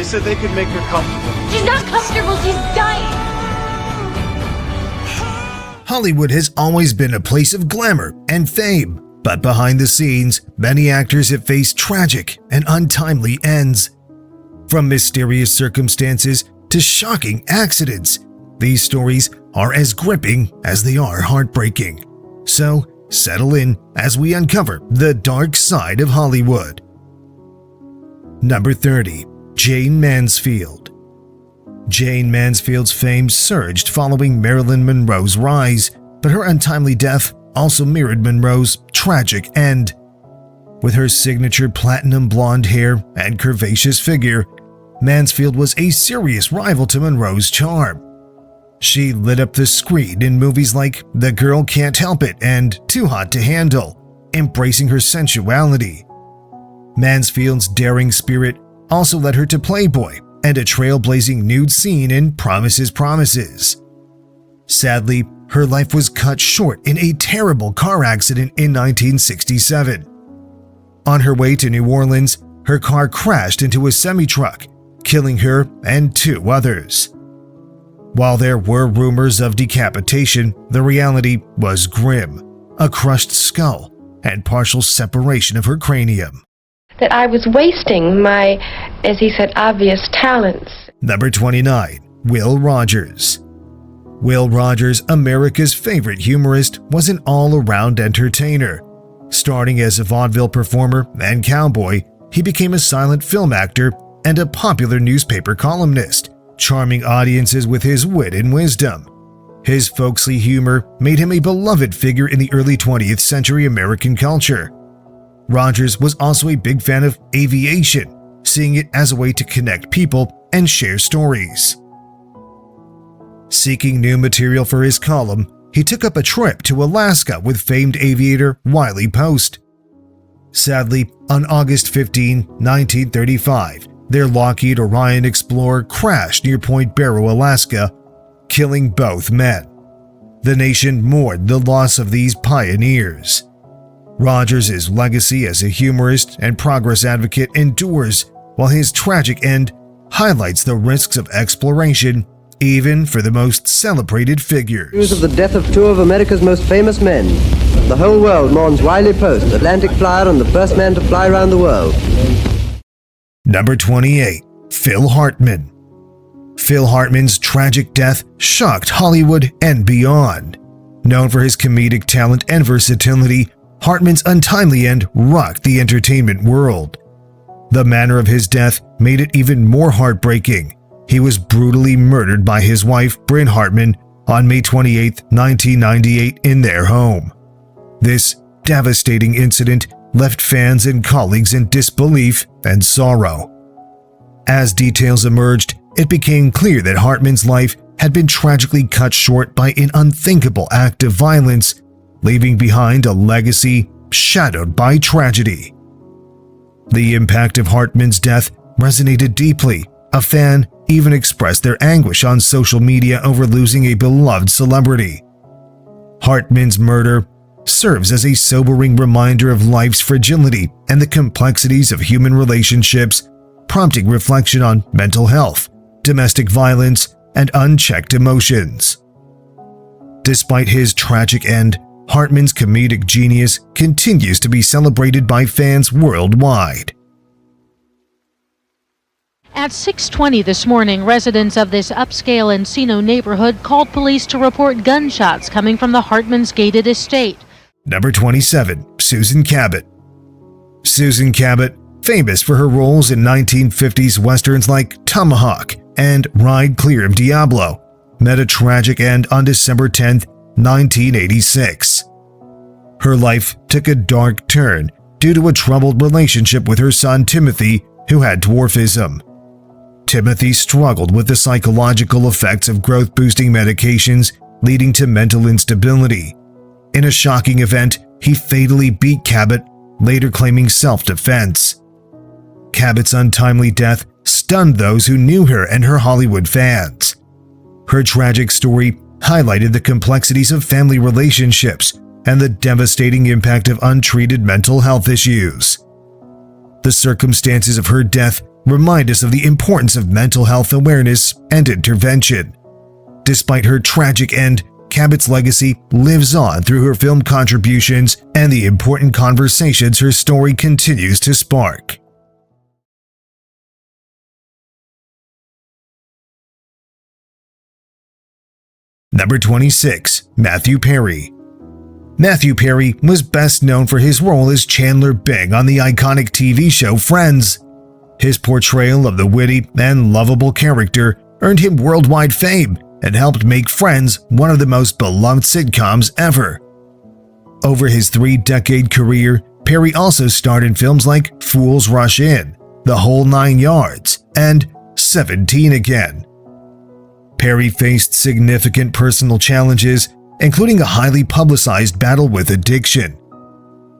They said they could make her comfortable. She's not comfortable, she's dying. Hollywood has always been a place of glamour and fame, but behind the scenes, many actors have faced tragic and untimely ends. From mysterious circumstances to shocking accidents, these stories are as gripping as they are heartbreaking. So, settle in as we uncover the dark side of Hollywood. Number 30. Jayne Mansfield. Jayne Mansfield's fame surged following Marilyn Monroe's rise, but her untimely death also mirrored Monroe's tragic end. With her signature platinum blonde hair and curvaceous figure, Mansfield was a serious rival to Monroe's charm. She lit up the screen in movies like The Girl Can't Help It and Too Hot to Handle, embracing her sensuality. Mansfield's daring spirit also led her to Playboy and a trailblazing nude scene in Promises, Promises. Sadly, her life was cut short in a terrible car accident in 1967. On her way to New Orleans, her car crashed into a semi-truck, killing her and 2 others. While there were rumors of decapitation, the reality was grim: a crushed skull and partial separation of her cranium. That I was wasting my, as he said, obvious talents. Number 29. Will Rogers. Will Rogers, America's favorite humorist, was an all-around entertainer. Starting as a vaudeville performer and cowboy, he became a silent film actor and a popular newspaper columnist, charming audiences with his wit and wisdom. His folksy humor made him a beloved figure in the early 20th century American culture. Rogers was also a big fan of aviation, seeing it as a way to connect people and share stories. Seeking new material for his column, he took up a trip to Alaska with famed aviator Wiley Post. Sadly, on August 15, 1935, their Lockheed Orion Explorer crashed near Point Barrow, Alaska, killing both men. The nation mourned the loss of these pioneers. Rogers' legacy as a humorist and progress advocate endures, while his tragic end highlights the risks of exploration, even for the most celebrated figures. News of the death of 2 of America's most famous men. The whole world mourns Wiley Post, Atlantic flyer and the first man to fly around the world. Number 28. Phil Hartman. Phil Hartman's tragic death shocked Hollywood and beyond. Known for his comedic talent and versatility, Hartman's untimely end rocked the entertainment world. The manner of his death made it even more heartbreaking. He was brutally murdered by his wife, Bryn Hartman, on May 28, 1998 in their home. This devastating incident left fans and colleagues in disbelief and sorrow. As details emerged, it became clear that Hartman's life had been tragically cut short by an unthinkable act of violence, leaving behind a legacy shadowed by tragedy. The impact of Hartman's death resonated deeply. A fan even expressed their anguish on social media over losing a beloved celebrity. Hartman's murder serves as a sobering reminder of life's fragility and the complexities of human relationships, prompting reflection on mental health, domestic violence, and unchecked emotions. Despite his tragic end, Hartman's comedic genius continues to be celebrated by fans worldwide. At 6:20 this morning, residents of this upscale Encino neighborhood called police to report gunshots coming from the Hartman's gated estate. Number 27. Susan Cabot. Susan Cabot, famous for her roles in 1950s westerns like Tomahawk and Ride Clear of Diablo, met a tragic end on December 10, 1986. Her life took a dark turn due to a troubled relationship with her son Timothy, who had dwarfism. Timothy struggled with the psychological effects of growth-boosting medications, leading to mental instability. In a shocking event, he fatally beat Cabot, later claiming self-defense. Cabot's untimely death stunned those who knew her and her Hollywood fans. Her tragic story highlighted the complexities of family relationships and the devastating impact of untreated mental health issues. The circumstances of her death remind us of the importance of mental health awareness and intervention. Despite her tragic end, Cabot's legacy lives on through her film contributions and the important conversations her story continues to spark. Number 26. Matthew Perry. Matthew Perry was best known for his role as Chandler Bing on the iconic TV show Friends. His portrayal of the witty and lovable character earned him worldwide fame and helped make Friends one of the most beloved sitcoms ever. Over his 3-decade career, Perry also starred in films like Fools Rush In, The Whole 9 Yards, and 17 Again. Perry faced significant personal challenges, including a highly publicized battle with addiction.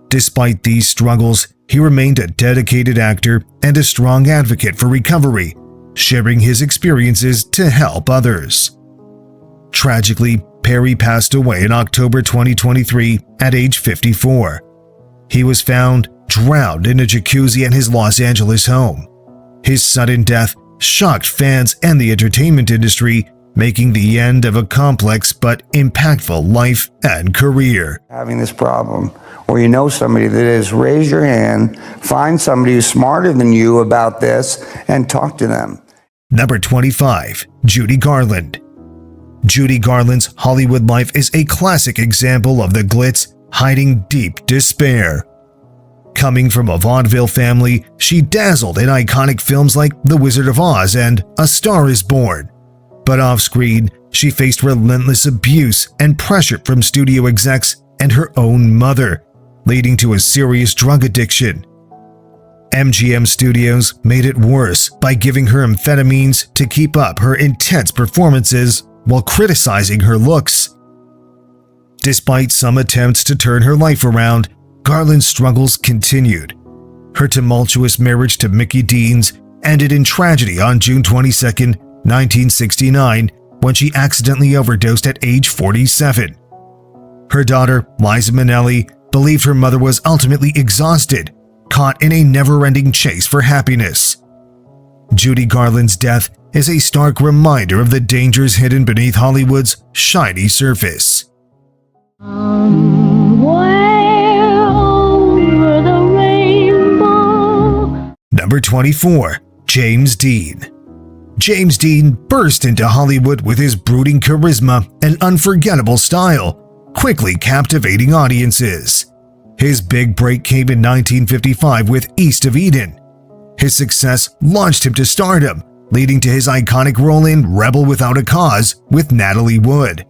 Despite these struggles, he remained a dedicated actor and a strong advocate for recovery, sharing his experiences to help others. Tragically, Perry passed away in October 2023 at age 54. He was found drowned in a jacuzzi at his Los Angeles home. His sudden death shocked fans and the entertainment industry, making the end of a complex but impactful life and career. Having this problem, or you know somebody that is, raise your hand, find somebody who's smarter than you about this, and talk to them. Number 25. Judy Garland. Judy Garland's Hollywood life is a classic example of the glitz hiding deep despair. Coming from a vaudeville family, she dazzled in iconic films like The Wizard of Oz and A Star is Born. But off-screen, she faced relentless abuse and pressure from studio execs and her own mother, leading to a serious drug addiction. MGM Studios made it worse by giving her amphetamines to keep up her intense performances while criticizing her looks. Despite some attempts to turn her life around, Garland's struggles continued. Her tumultuous marriage to Mickey Deans ended in tragedy on June 22, 1969, when she accidentally overdosed at age 47. Her daughter, Liza Minnelli, believed her mother was ultimately exhausted, caught in a never-ending chase for happiness. Judy Garland's death is a stark reminder of the dangers hidden beneath Hollywood's shiny surface. Number 24. James Dean. James Dean burst into Hollywood with his brooding charisma and unforgettable style, quickly captivating audiences. His big break came in 1955 with East of Eden. His success launched him to stardom, leading to his iconic role in Rebel Without a Cause with Natalie Wood.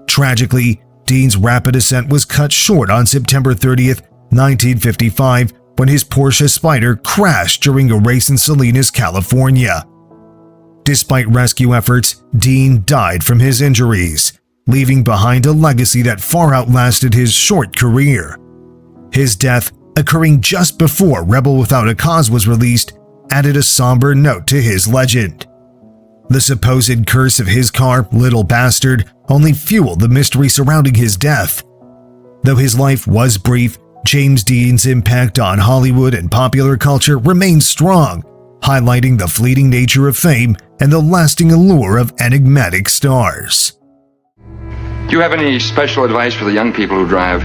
Tragically, Dean's rapid ascent was cut short on September 30th, 1955, when his Porsche Spyder crashed during a race in Salinas, California. Despite rescue efforts, Dean died from his injuries, leaving behind a legacy that far outlasted his short career. His death, occurring just before Rebel Without a Cause was released, added a somber note to his legend. The supposed curse of his car, Little Bastard, only fueled the mystery surrounding his death. Though his life was brief, James Dean's impact on Hollywood and popular culture remains strong, highlighting the fleeting nature of fame and the lasting allure of enigmatic stars. Do you have any special advice for the young people who drive?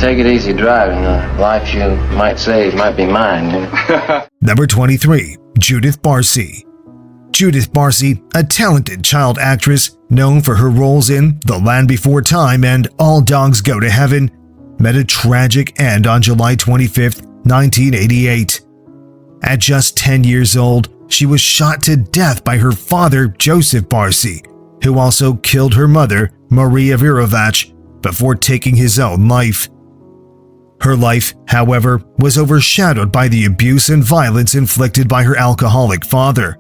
Take it easy driving. The life you might save might be mine. You know? Number 23. Judith Barcy. Judith Barcy, a talented child actress known for her roles in The Land Before Time and All Dogs Go to Heaven, met a tragic end on July 25, 1988. At just 10 years old, she was shot to death by her father, Joseph Barcy, who also killed her mother, Maria Virovach, before taking his own life. Her life, however, was overshadowed by the abuse and violence inflicted by her alcoholic father.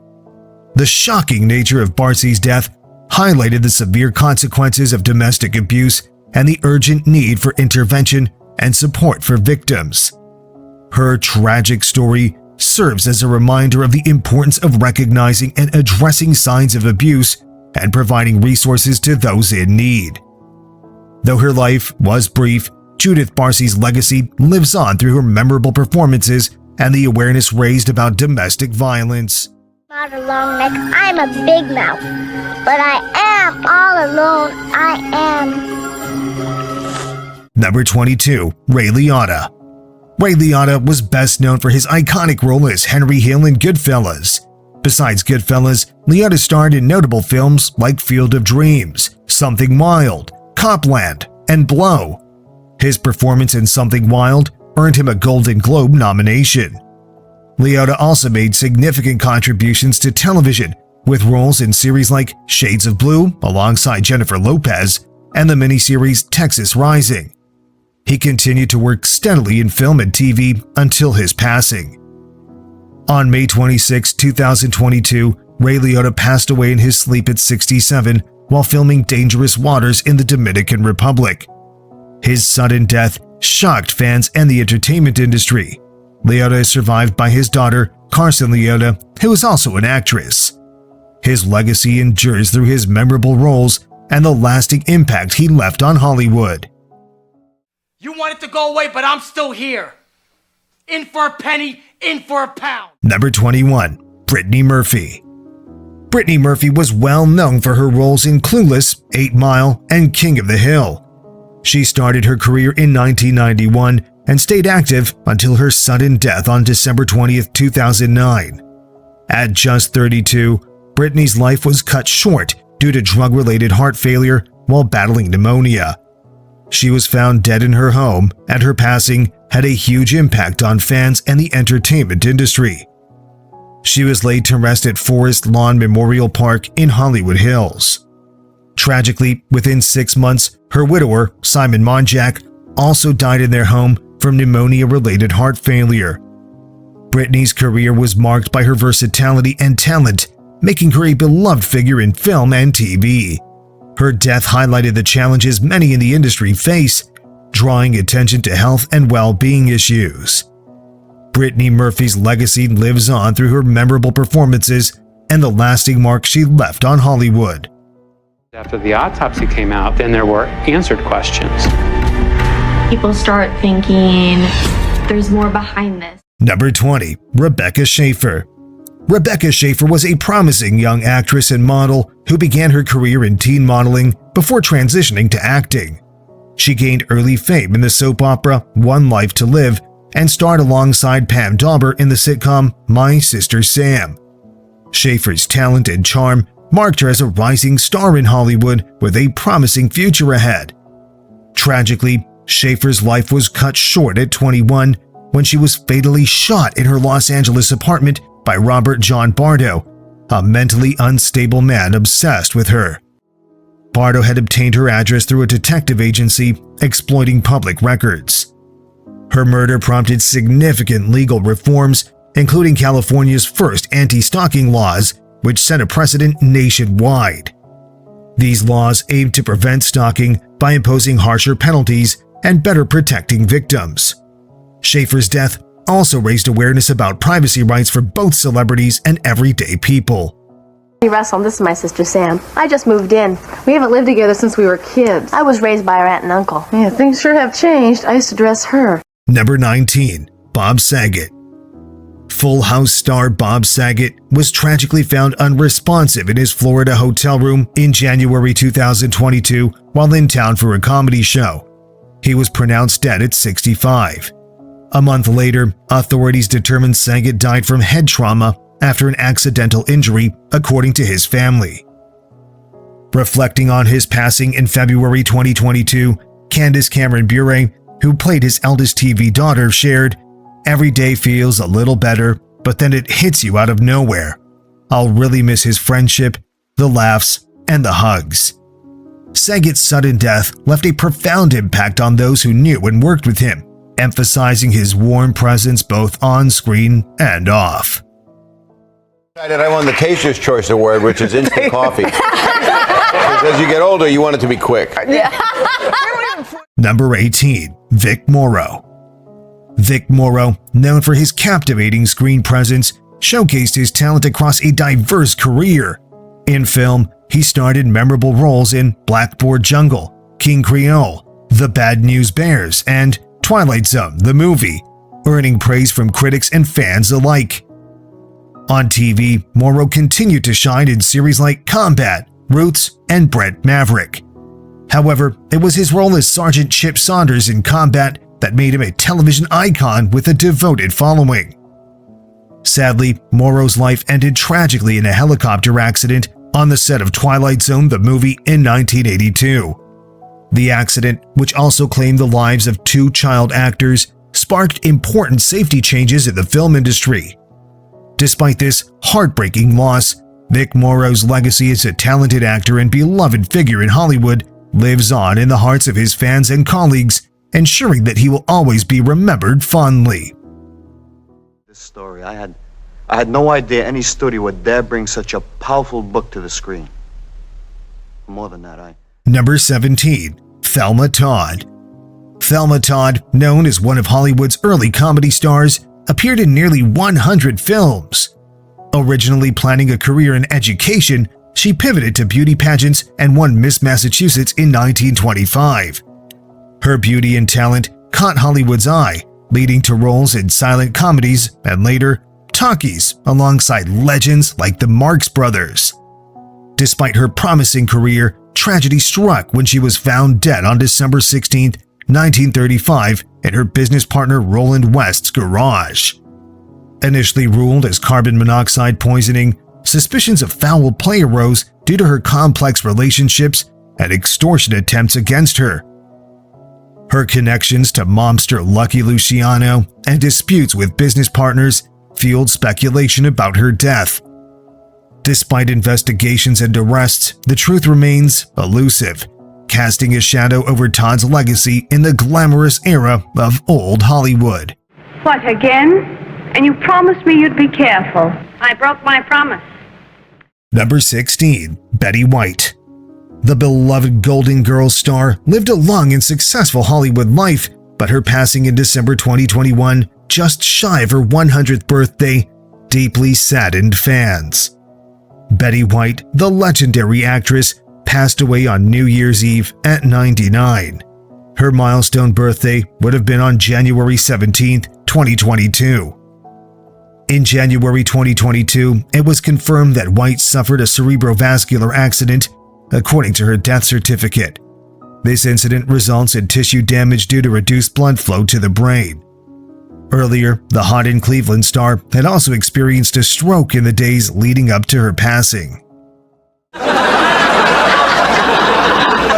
The shocking nature of Barcy's death highlighted the severe consequences of domestic abuse and the urgent need for intervention and support for victims. Her tragic story serves as a reminder of the importance of recognizing and addressing signs of abuse and providing resources to those in need. Though her life was brief, Judith Barcy's legacy lives on through her memorable performances and the awareness raised about domestic violence. Not a long neck, I'm a big mouth. But I am all alone, I am. Number 22, Ray Liotta. Ray Liotta was best known for his iconic role as Henry Hill in Goodfellas. Besides Goodfellas, Liotta starred in notable films like Field of Dreams, Something Wild, Copland, and Blow. His performance in Something Wild earned him a Golden Globe nomination. Leota also made significant contributions to television, with roles in series like Shades of Blue alongside Jennifer Lopez and the miniseries Texas Rising. He continued to work steadily in film and TV until his passing. On May 26, 2022, Ray Liotta passed away in his sleep at 67 while filming Dangerous Waters in the Dominican Republic. His sudden death shocked fans and the entertainment industry. Leota is survived by his daughter, Carson Leota, who is also an actress. His legacy endures through his memorable roles and the lasting impact he left on Hollywood. You want it to go away, but I'm still here. In for a penny, in for a pound. Number 21, Britney Murphy. Britney Murphy was well known for her roles in Clueless, 8 Mile, and King of the Hill. She started her career in 1991 and stayed active until her sudden death on December 20, 2009. At just 32, Britney's life was cut short due to drug-related heart failure while battling pneumonia. She was found dead in her home, and her passing had a huge impact on fans and the entertainment industry. She was laid to rest at Forest Lawn Memorial Park in Hollywood Hills. Tragically, within 6 months, her widower, Simon Monjack, also died in their home from pneumonia-related heart failure. Britney's career was marked by her versatility and talent, making her a beloved figure in film and TV. Her death highlighted the challenges many in the industry face, drawing attention to health and well-being issues. Britney Murphy's legacy lives on through her memorable performances and the lasting mark she left on Hollywood. After the autopsy came out, then there were answered questions. People start thinking there's more behind this. Number 20, Rebecca Shaeffer. Rebecca Shaeffer was a promising young actress and model who began her career in teen modeling before transitioning to acting. She gained early fame in the soap opera One Life to Live and starred alongside Pam Dauber in the sitcom My Sister Sam. Shaeffer's talent and charm marked her as a rising star in Hollywood with a promising future ahead. Tragically, Shaeffer's life was cut short at 21 when she was fatally shot in her Los Angeles apartment by Robert John Bardo, a mentally unstable man obsessed with her. Bardo had obtained her address through a detective agency exploiting public records. Her murder prompted significant legal reforms, including California's first anti-stalking laws, which set a precedent nationwide. These laws aimed to prevent stalking by imposing harsher penalties and better protecting victims. Shaeffer's death also raised awareness about privacy rights for both celebrities and everyday people. Hey Russell, this is my sister Sam. I just moved in. We haven't lived together since we were kids. I was raised by our aunt and uncle. Yeah, things sure have changed. I used to dress her. Number 19, Bob Saget. Full House star Bob Saget was tragically found unresponsive in his Florida hotel room in January 2022 while in town for a comedy show. He was pronounced dead at 65. A month later, authorities determined Saget died from head trauma after an accidental injury, according to his family. Reflecting on his passing in February 2022, Candace Cameron Bure, who played his eldest TV daughter, shared, "Every day feels a little better, but then it hits you out of nowhere. I'll really miss his friendship, the laughs, and the hugs." Saget's sudden death left a profound impact on those who knew and worked with him, emphasizing his warm presence both on screen and off. I won the Taster's Choice Award, which is instant coffee. Because as you get older, you want it to be quick. Number 18, Vic Morrow. Vic Morrow, known for his captivating screen presence, showcased his talent across a diverse career. In film, he starred in memorable roles in Blackboard Jungle, King Creole, The Bad News Bears, and Twilight Zone, the movie. earning praise from critics and fans alike. On TV, Morrow continued to shine in series like Combat, Roots, and Bret Maverick. However, it was his role as Sergeant Chip Saunders in Combat that made him a television icon with a devoted following. Sadly, Morrow's life ended tragically in a helicopter accident on the set of Twilight Zone, the movie, in 1982. The accident, which also claimed the lives of 2 child actors, sparked important safety changes in the film industry. Despite this heartbreaking loss, Vic Morrow's legacy as a talented actor and beloved figure in Hollywood lives on in the hearts of his fans and colleagues, ensuring that he will always be remembered fondly. This story, I had no idea any studio would dare bring such a powerful book to the screen. More than that, Number 17. Thelma Todd. Thelma Todd, known as one of Hollywood's early comedy stars, appeared in nearly 100 films. Originally planning a career in education, she pivoted to beauty pageants and won Miss Massachusetts in 1925. Her beauty and talent caught Hollywood's eye, leading to roles in silent comedies and later talkies alongside legends like the Marx Brothers. Despite her promising career, tragedy struck when she was found dead on December 16, 1935, in her business partner Roland West's garage. Initially ruled as carbon monoxide poisoning, suspicions of foul play arose due to her complex relationships and extortion attempts against her. Her connections to mobster Lucky Luciano and disputes with business partners fueled speculation about her death. Despite investigations and arrests, the truth remains elusive, casting a shadow over Todd's legacy in the glamorous era of old Hollywood. What, again? And you promised me you'd be careful. I broke my promise. Number 16. Betty White. The beloved Golden Girls star lived a long and successful Hollywood life, but her passing in December 2021, just shy of her 100th birthday, deeply saddened fans. Betty White, the legendary actress, passed away on New Year's Eve at 99. Her milestone birthday would have been on January 17, 2022. In January 2022, it was confirmed that White suffered a cerebrovascular accident, according to her death certificate. This incident results in tissue damage due to reduced blood flow to the brain. Earlier, the Hot in Cleveland star had also experienced a stroke in the days leading up to her passing.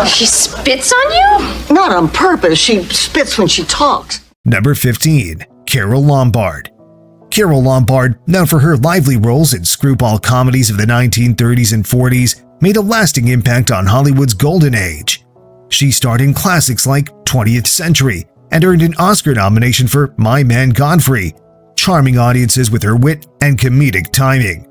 She spits on you? Not on purpose. She spits when she talks. Number 15. Carole Lombard. Carole Lombard, known for her lively roles in screwball comedies of the 1930s and 40s, made a lasting impact on Hollywood's golden age. She starred in classics like 20th Century and earned an Oscar nomination for My Man Godfrey, charming audiences with her wit and comedic timing.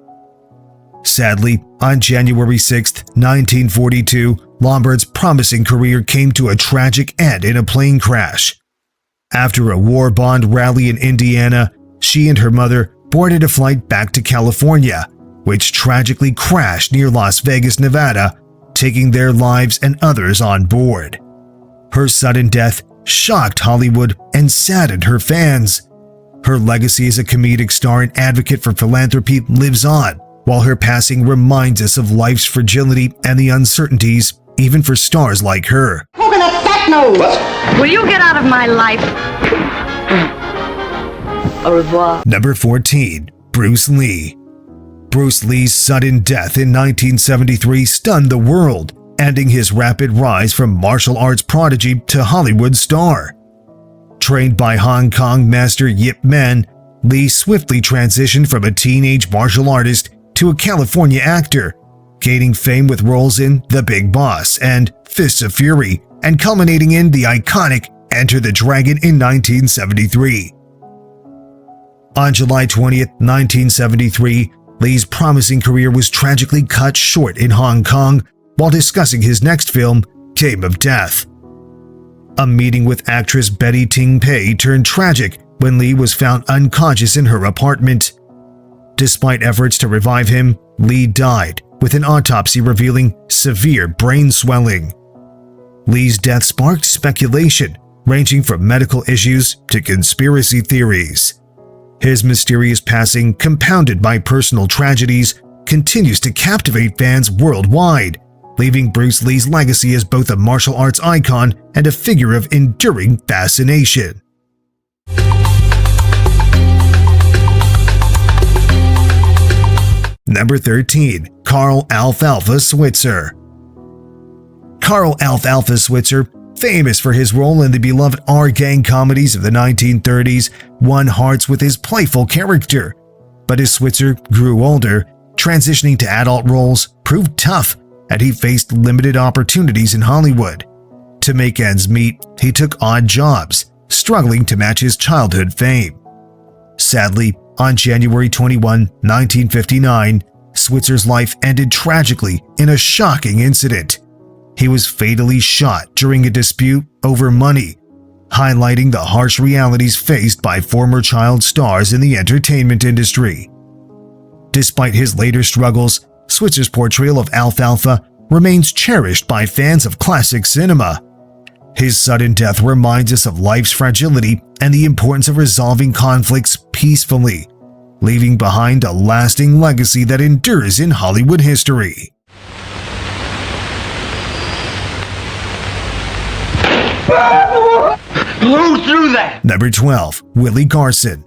Sadly, on January 6, 1942, Lombard's promising career came to a tragic end in a plane crash. After a war bond rally in Indiana, she and her mother boarded a flight back to California, which tragically crashed near Las Vegas, Nevada, taking their lives and others on board. Her sudden death shocked Hollywood and saddened her fans. Her legacy as a comedic star and advocate for philanthropy lives on, while her passing reminds us of life's fragility and the uncertainties, even for stars like her. Open up that nose! What? Will you get out of my life? Au revoir. Number 14. Bruce Lee. Bruce Lee's sudden death in 1973 stunned the world, ending his rapid rise from martial arts prodigy to Hollywood star. Trained by Hong Kong master Yip Man, Lee swiftly transitioned from a teenage martial artist to a California actor, gaining fame with roles in The Big Boss and Fists of Fury, and culminating in the iconic Enter the Dragon in 1973. On July 20, 1973, Lee's promising career was tragically cut short in Hong Kong while discussing his next film, Game of Death. A meeting with actress Betty Ting Pei turned tragic when Lee was found unconscious in her apartment. Despite efforts to revive him, Lee died, with an autopsy revealing severe brain swelling. Lee's death sparked speculation, ranging from medical issues to conspiracy theories. His mysterious passing, compounded by personal tragedies, continues to captivate fans worldwide, leaving Bruce Lee's legacy as both a martial arts icon and a figure of enduring fascination. Number 13. Carl "Alfalfa" Switzer. Carl "Alfalfa" Switzer, famous for his role in the beloved R-gang comedies of the 1930s, won hearts with his playful character. But as Switzer grew older, transitioning to adult roles proved tough, and he faced limited opportunities in Hollywood. To make ends meet, he took odd jobs, struggling to match his childhood fame. Sadly, on January 21, 1959, Switzer's life ended tragically in a shocking incident. He was fatally shot during a dispute over money, highlighting the harsh realities faced by former child stars in the entertainment industry. Despite his later struggles, Switzer's portrayal of Alfalfa remains cherished by fans of classic cinema. His sudden death reminds us of life's fragility and the importance of resolving conflicts peacefully, leaving behind a lasting legacy that endures in Hollywood history. Who threw that? Number 12. Willie Garson.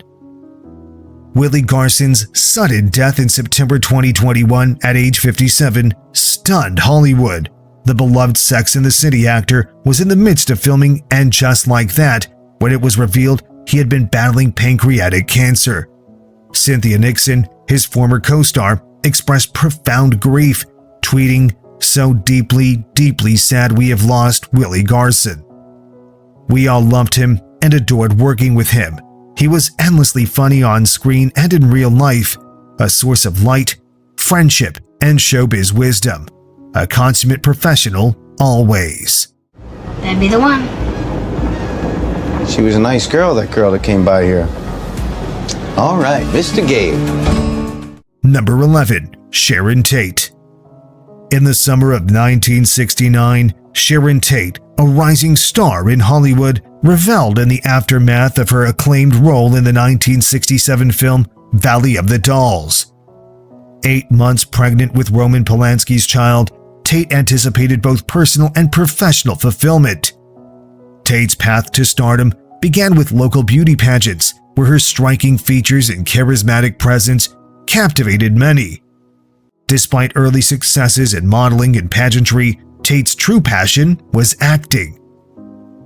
Willie Garson's sudden death in September 2021 at age 57 stunned Hollywood. The beloved Sex and the City actor was in the midst of filming And Just Like That when it was revealed he had been battling pancreatic cancer. Cynthia Nixon, his former co-star, expressed profound grief, tweeting, "So deeply, deeply sad we have lost Willie Garson. We all loved him and adored working with him. He was endlessly funny on screen and in real life, a source of light, friendship, and showbiz wisdom. A consummate professional always." That'd be the one. She was a nice girl, that girl that came by here. All right, Mr. Gabe. Number 11. Sharon Tate. In the summer of 1969, Sharon Tate, a rising star in Hollywood, reveled in the aftermath of her acclaimed role in the 1967 film Valley of the Dolls. 8 months pregnant with Roman Polanski's child, Tate anticipated both personal and professional fulfillment. Tate's path to stardom began with local beauty pageants, where her striking features and charismatic presence captivated many. Despite early successes in modeling and pageantry, Tate's true passion was acting.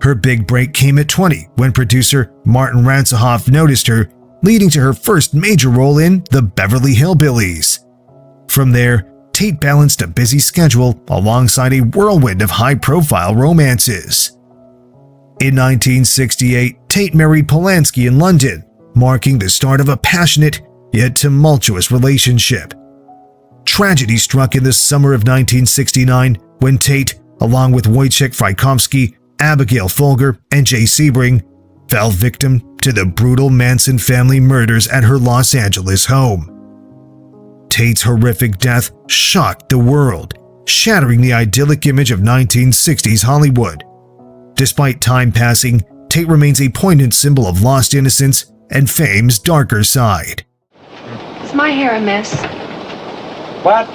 Her big break came at 20 when producer Martin Ransohoff noticed her, leading to her first major role in The Beverly Hillbillies. From there, Tate balanced a busy schedule alongside a whirlwind of high-profile romances. In 1968, Tate married Polanski in London, marking the start of a passionate yet tumultuous relationship. Tragedy struck in the summer of 1969 when Tate, along with Wojciech Frykowski, Abigail Folger, and Jay Sebring, fell victim to the brutal Manson family murders at her Los Angeles home. Tate's horrific death shocked the world, shattering the idyllic image of 1960s Hollywood. Despite time passing, Tate remains a poignant symbol of lost innocence and fame's darker side. Is my hair a mess? What?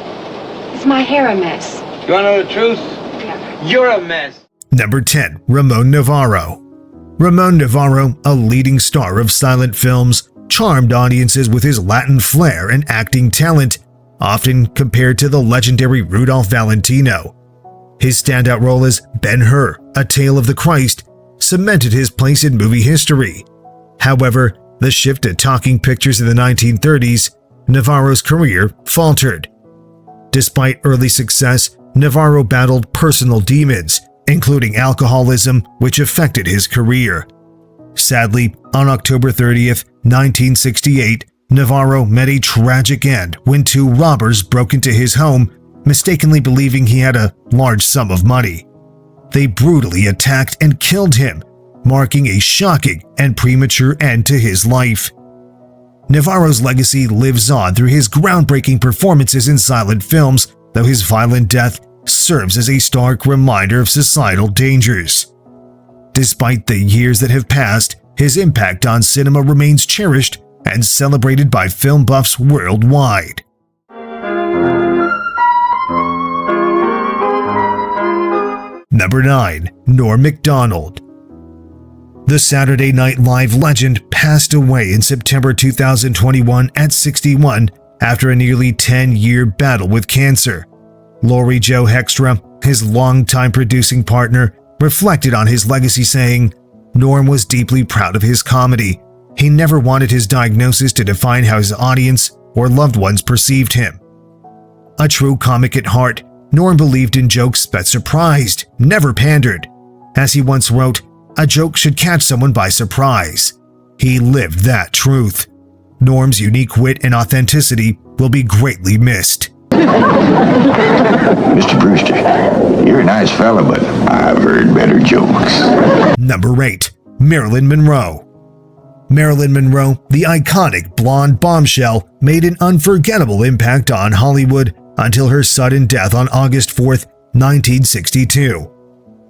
Is my hair a mess? You wanna know the truth? Yeah. You're a mess. Number 10. Ramon Novaro. Ramon Novaro, a leading star of silent films, charmed audiences with his Latin flair and acting talent, often compared to the legendary Rudolph Valentino. His standout role as Ben-Hur, A Tale of the Christ, cemented his place in movie history. However, the shift to talking pictures in the 1930s, Novaro's career faltered. Despite early success, Novaro battled personal demons, including alcoholism, which affected his career. Sadly, on October 30th, 1968, Novaro met a tragic end when 2 robbers broke into his home, mistakenly believing he had a large sum of money. They brutally attacked and killed him, marking a shocking and premature end to his life. Novaro's legacy lives on through his groundbreaking performances in silent films, though his violent death serves as a stark reminder of societal dangers. Despite the years that have passed, his impact on cinema remains cherished and celebrated by film buffs worldwide. Number 9. Norm Macdonald. The Saturday Night Live legend passed away in September 2021 at 61 after a nearly 10-year battle with cancer. Laurie Jo Hextra, his longtime producing partner, reflected on his legacy saying, "Norm was deeply proud of his comedy. He never wanted his diagnosis to define how his audience or loved ones perceived him." A true comic at heart, Norm believed in jokes that surprised, never pandered. As he once wrote, "A joke should catch someone by surprise." He lived that truth. Norm's unique wit and authenticity will be greatly missed. Mr. Brewster, you're a nice fella, but I've heard better jokes. Number 8. Marilyn Monroe. Marilyn Monroe, the iconic blonde bombshell, made an unforgettable impact on Hollywood until her sudden death on August 4, 1962.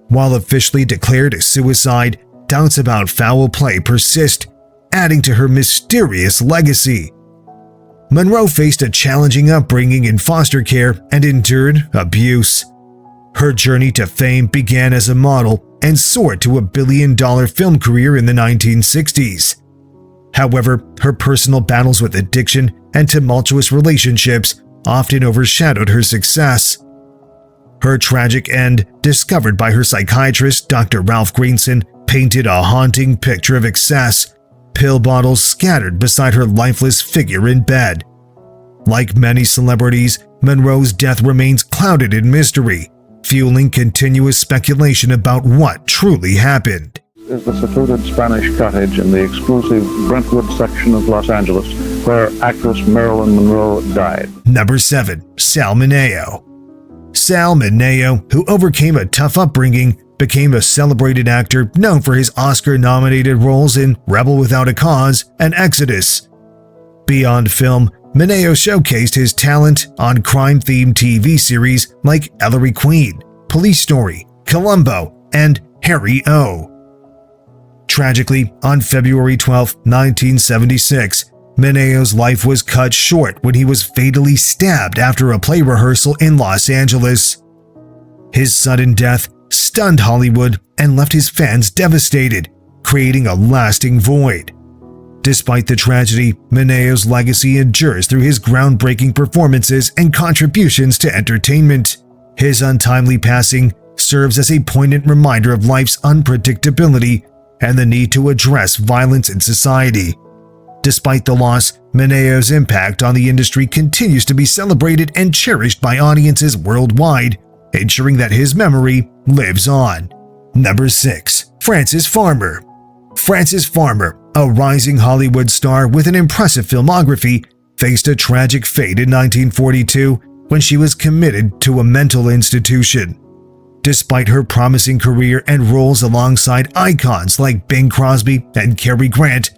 While officially declared a suicide, doubts about foul play persist, adding to her mysterious legacy. Monroe faced a challenging upbringing in foster care and endured abuse. Her journey to fame began as a model and soared to a billion-dollar film career in the 1960s. However, her personal battles with addiction and tumultuous relationships often overshadowed her success. Her tragic end, discovered by her psychiatrist Dr. Ralph Greenson, painted a haunting picture of excess, pill bottles scattered beside her lifeless figure in bed. Like many celebrities, Monroe's death remains clouded in mystery, fueling continuous speculation about what truly happened. Is the secluded Spanish cottage in the exclusive Brentwood section of Los Angeles where actress Marilyn Monroe died. Number 7. Sal Mano. Sal Mano, who overcame a tough upbringing, became a celebrated actor known for his Oscar-nominated roles in Rebel Without a Cause and Exodus. Beyond film, Mano showcased his talent on crime-themed TV series like Ellery Queen, Police Story, Columbo, and Harry O. Tragically, on February 12, 1976, Mano's life was cut short when he was fatally stabbed after a play rehearsal in Los Angeles. His sudden death stunned Hollywood and left his fans devastated, creating a lasting void. Despite the tragedy, Mano's legacy endures through his groundbreaking performances and contributions to entertainment. His untimely passing serves as a poignant reminder of life's unpredictability and the need to address violence in society. Despite the loss, Mano's impact on the industry continues to be celebrated and cherished by audiences worldwide, ensuring that his memory lives on. Number 6. Frances Farmer. Frances Farmer, a rising Hollywood star with an impressive filmography, faced a tragic fate in 1942 when she was committed to a mental institution. Despite her promising career and roles alongside icons like Bing Crosby and Cary Grant,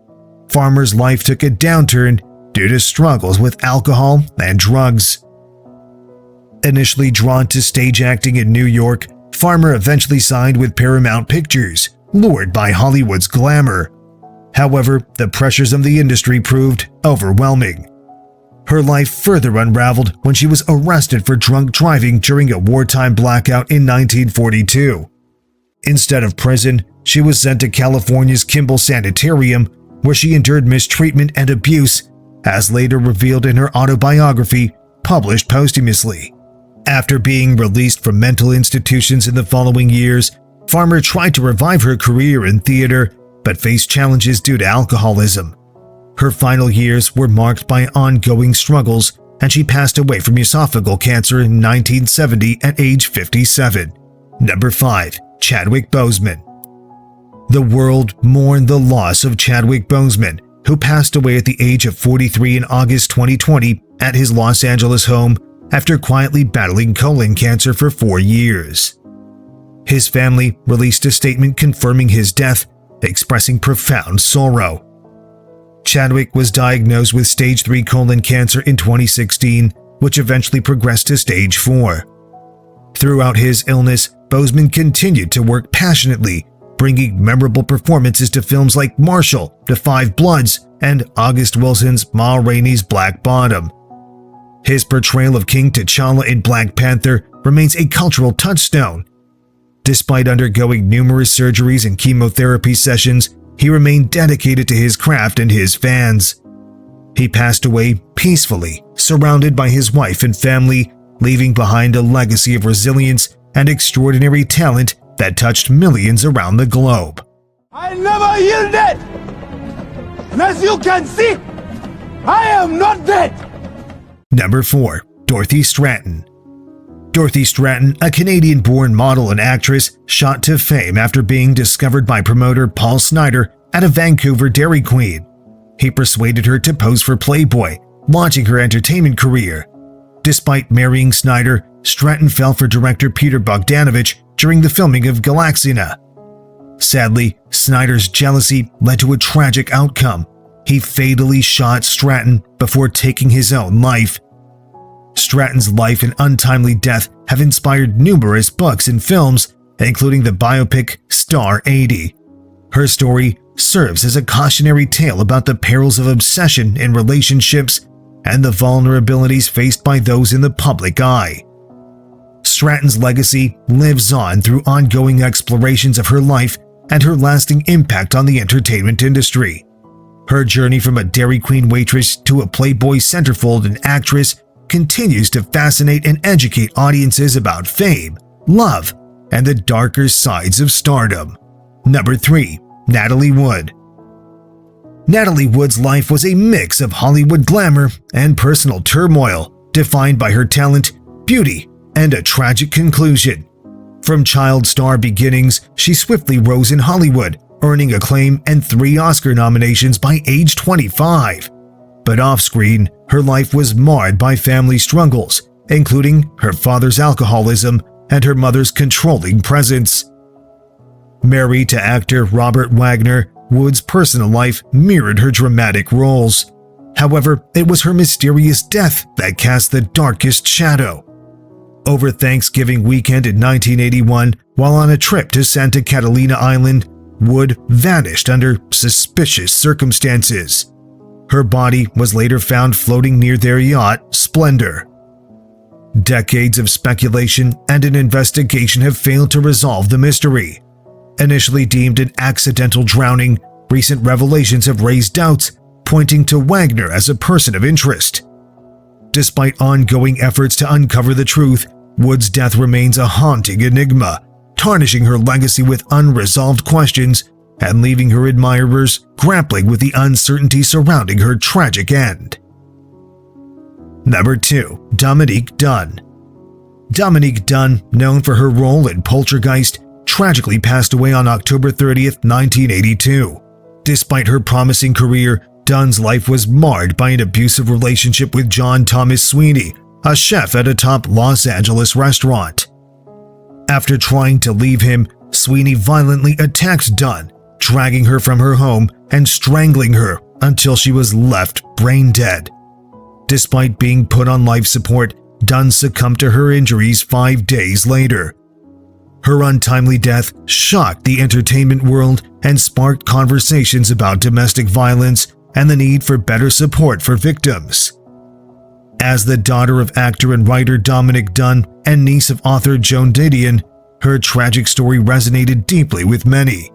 Farmer's life took a downturn due to struggles with alcohol and drugs. Initially drawn to stage acting in New York, Farmer eventually signed with Paramount Pictures, lured by Hollywood's glamour. However, the pressures of the industry proved overwhelming. Her life further unraveled when she was arrested for drunk driving during a wartime blackout in 1942. Instead of prison, she was sent to California's Kimball Sanitarium, where she endured mistreatment and abuse, as later revealed in her autobiography, published posthumously. After being released from mental institutions in the following years, Farmer tried to revive her career in theater, but faced challenges due to alcoholism. Her final years were marked by ongoing struggles, and she passed away from esophageal cancer in 1970 at age 57. Number 5. Chadwick Boseman. The world mourned the loss of Chadwick Boseman, who passed away at the age of 43 in August 2020 at his Los Angeles home after quietly battling colon cancer for 4 years. His family released a statement confirming his death, expressing profound sorrow. Chadwick was diagnosed with stage 3 colon cancer in 2016, which eventually progressed to stage 4. Throughout his illness, Boseman continued to work passionately, bringing memorable performances to films like Marshall, The Five Bloods, and August Wilson's Ma Rainey's Black Bottom. His portrayal of King T'Challa in Black Panther remains a cultural touchstone. Despite undergoing numerous surgeries and chemotherapy sessions, he remained dedicated to his craft and his fans. He passed away peacefully, surrounded by his wife and family, leaving behind a legacy of resilience and extraordinary talent that touched millions around the globe. I never yielded! And as you can see, I am not dead! Number 4. Dorothy Stratton. Dorothy Stratton, a Canadian-born model and actress, shot to fame after being discovered by promoter Paul Snider at a Vancouver Dairy Queen. He persuaded her to pose for Playboy, launching her entertainment career. Despite marrying Snider, Stratton fell for director Peter Bogdanovich during the filming of Galaxina. Sadly, Snider's jealousy led to a tragic outcome. He fatally shot Stratton before taking his own life. Stratton's life and untimely death have inspired numerous books and films, including the biopic Star 80. Her story serves as a cautionary tale about the perils of obsession in relationships and the vulnerabilities faced by those in the public eye. Stratton's legacy lives on through ongoing explorations of her life and her lasting impact on the entertainment industry. Her journey from a Dairy Queen waitress to a Playboy centerfold and actress continues to fascinate and educate audiences about fame, love, and the darker sides of stardom. Number 3. Natalie Wood. Natalie Wood's life was a mix of Hollywood glamour and personal turmoil, defined by her talent, beauty, and a tragic conclusion. From child star beginnings, she swiftly rose in Hollywood, earning acclaim and 3 Oscar nominations by age 25. But off-screen, her life was marred by family struggles, including her father's alcoholism and her mother's controlling presence. Married to actor Robert Wagner, Wood's personal life mirrored her dramatic roles. However, it was her mysterious death that cast the darkest shadow. Over Thanksgiving weekend in 1981, while on a trip to Santa Catalina Island, Wood vanished under suspicious circumstances. Her body was later found floating near their yacht, Splendor. Decades of speculation and an investigation have failed to resolve the mystery. Initially deemed an accidental drowning, recent revelations have raised doubts, pointing to Wagner as a person of interest. Despite ongoing efforts to uncover the truth, Wood's death remains a haunting enigma, tarnishing her legacy with unresolved questions and leaving her admirers grappling with the uncertainty surrounding her tragic end. Number 2. Dominique Dunn. Dominique Dunn, known for her role in Poltergeist, tragically passed away on October 30th, 1982. Despite her promising career, Dunn's life was marred by an abusive relationship with John Thomas Sweeney, a chef at a top Los Angeles restaurant. After trying to leave him, Sweeney violently attacks Dunn, dragging her from her home and strangling her until she was left brain dead. Despite being put on life support, Dunn succumbed to her injuries 5 days later. Her untimely death shocked the entertainment world and sparked conversations about domestic violence and the need for better support for victims. As the daughter of actor and writer Dominique Dunn and niece of author Joan Didion, her tragic story resonated deeply with many.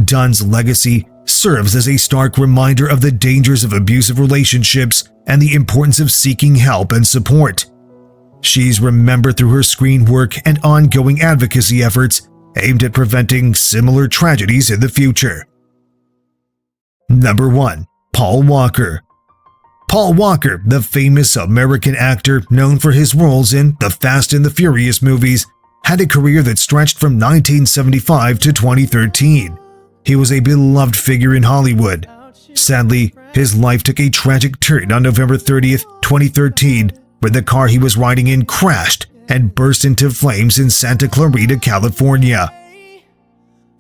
Dunn's legacy serves as a stark reminder of the dangers of abusive relationships and the importance of seeking help and support. She's remembered through her screen work and ongoing advocacy efforts aimed at preventing similar tragedies in the future. Number 1. Paul Walker. Paul Walker, the famous American actor known for his roles in the Fast and the Furious movies, had a career that stretched from 1975 to 2013. He was a beloved figure in Hollywood. Sadly, his life took a tragic turn on November 30th, 2013, when the car he was riding in crashed and burst into flames in Santa Clarita, California.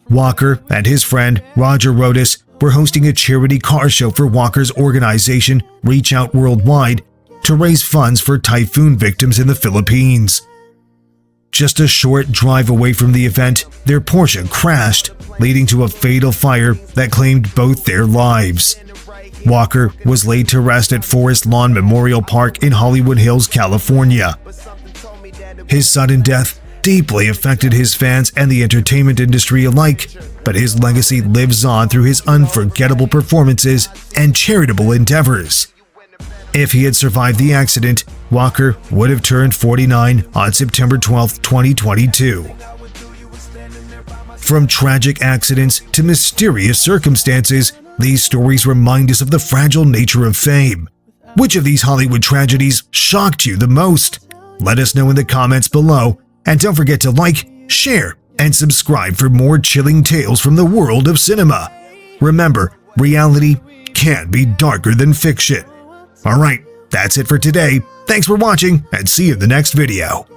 Walker and his friend Roger Rodas were hosting a charity car show for Walker's organization Reach Out Worldwide to raise funds for typhoon victims in the Philippines. Just a short drive away from the event, their Porsche crashed, leading to a fatal fire that claimed both their lives. Walker was laid to rest at Forest Lawn Memorial Park in Hollywood Hills, California. His sudden death deeply affected his fans and the entertainment industry alike, but his legacy lives on through his unforgettable performances and charitable endeavors. If he had survived the accident, Walker would have turned 49 on September 12, 2022. From tragic accidents to mysterious circumstances, these stories remind us of the fragile nature of fame. Which of these Hollywood tragedies shocked you the most? Let us know in the comments below, and don't forget to like, share, and subscribe for more chilling tales from the world of cinema. Remember, reality can be darker than fiction. Alright, that's it for today. Thanks for watching, and see you in the next video.